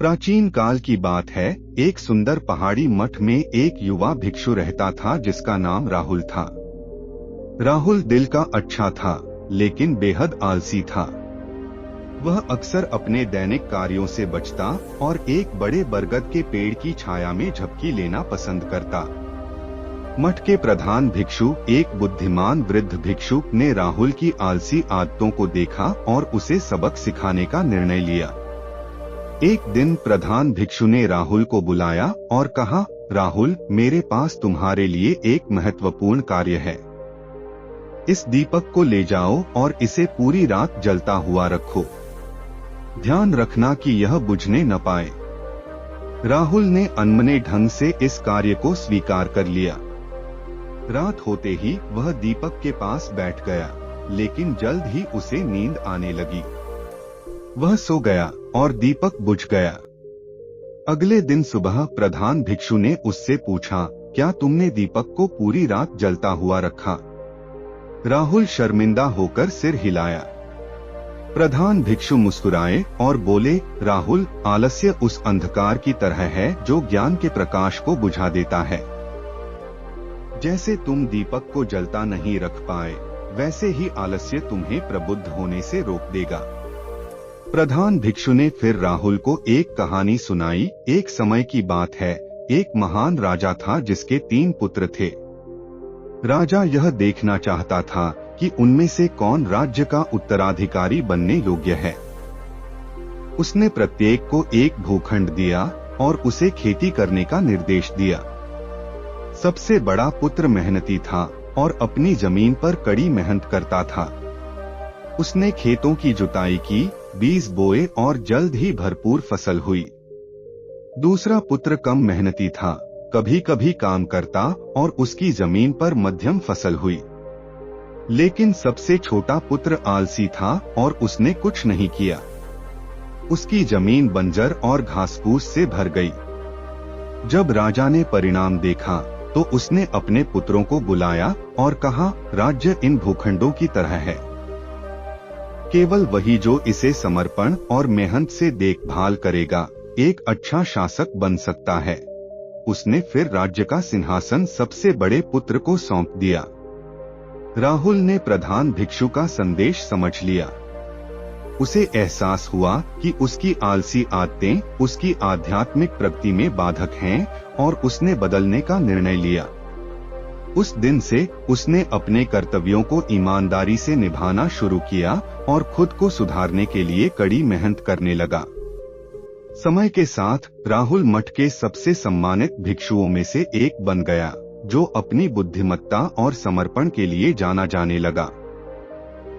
प्राचीन काल की बात है। एक सुंदर पहाड़ी मठ में एक युवा भिक्षु रहता था जिसका नाम राहुल था। राहुल दिल का अच्छा था, लेकिन बेहद आलसी था। वह अक्सर अपने दैनिक कार्यों से बचता और एक बड़े बरगद के पेड़ की छाया में झपकी लेना पसंद करता। मठ के प्रधान भिक्षु, एक बुद्धिमान वृद्ध भिक्षु, ने राहुल की आलसी आदतों को देखा और उसे सबक सिखाने का निर्णय लिया। एक दिन प्रधान भिक्षु ने राहुल को बुलाया और कहा, राहुल, मेरे पास तुम्हारे लिए एक महत्वपूर्ण कार्य है। इस दीपक को ले जाओ और इसे पूरी रात जलता हुआ रखो। ध्यान रखना कि यह बुझने न पाए। राहुल ने अनमने ढंग से इस कार्य को स्वीकार कर लिया। रात होते ही वह दीपक के पास बैठ गया, लेकिन जल्द ही उसे नींद आने लगी। वह सो गया और दीपक बुझ गया। अगले दिन सुबह प्रधान भिक्षु ने उससे पूछा, क्या तुमने दीपक को पूरी रात जलता हुआ रखा? राहुल शर्मिंदा होकर सिर हिलाया। प्रधान भिक्षु मुस्कुराए और बोले, राहुल, आलस्य उस अंधकार की तरह है जो ज्ञान के प्रकाश को बुझा देता है। जैसे तुम दीपक को जलता नहीं रख पाए, वैसे ही आलस्य तुम्हें प्रबुद्ध होने से रोक देगा। प्रधान भिक्षु ने फिर राहुल को एक कहानी सुनाई। एक समय की बात है, एक महान राजा था जिसके 3 पुत्र थे। राजा यह देखना चाहता था कि उनमें से कौन राज्य का उत्तराधिकारी बनने योग्य है। उसने प्रत्येक को एक भूखंड दिया और उसे खेती करने का निर्देश दिया। सबसे बड़ा पुत्र मेहनती था और अपनी जमीन पर कड़ी मेहनत करता था। उसने खेतों की जुताई की, बीज बोए और जल्द ही भरपूर फसल हुई। दूसरा पुत्र कम मेहनती था, कभी कभी काम करता और उसकी जमीन पर मध्यम फसल हुई। लेकिन सबसे छोटा पुत्र आलसी था और उसने कुछ नहीं किया। उसकी जमीन बंजर और घासफूस से भर गई। जब राजा ने परिणाम देखा तो उसने अपने पुत्रों को बुलाया और कहा, राज्य इन भूखंडों की तरह है। केवल वही जो इसे समर्पण और मेहनत से देखभाल करेगा एक अच्छा शासक बन सकता है। उसने फिर राज्य का सिंहासन सबसे बड़े पुत्र को सौंप दिया। राहुल ने प्रधान भिक्षु का संदेश समझ लिया। उसे एहसास हुआ कि उसकी आलसी आदतें उसकी आध्यात्मिक प्रगति में बाधक हैं और उसने बदलने का निर्णय लिया। उस दिन से उसने अपने कर्तव्यों को ईमानदारी से निभाना शुरू किया और खुद को सुधारने के लिए कड़ी मेहनत करने लगा। समय के साथ राहुल मठ के सबसे सम्मानित भिक्षुओं में से एक बन गया, जो अपनी बुद्धिमत्ता और समर्पण के लिए जाना जाने लगा।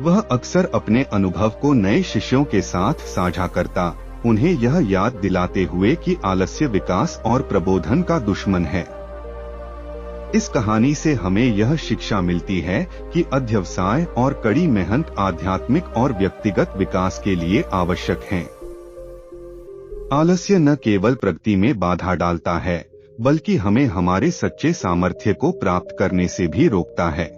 वह अक्सर अपने अनुभव को नए शिष्यों के साथ साझा करता, उन्हें यह याद दिलाते हुए कि आलस्य विकास और प्रबोधन का दुश्मन है। इस कहानी से हमें यह शिक्षा मिलती है कि अध्यवसाय और कड़ी मेहनत आध्यात्मिक और व्यक्तिगत विकास के लिए आवश्यक हैं। आलस्य न केवल प्रगति में बाधा डालता है, बल्कि हमें हमारे सच्चे सामर्थ्य को प्राप्त करने से भी रोकता है।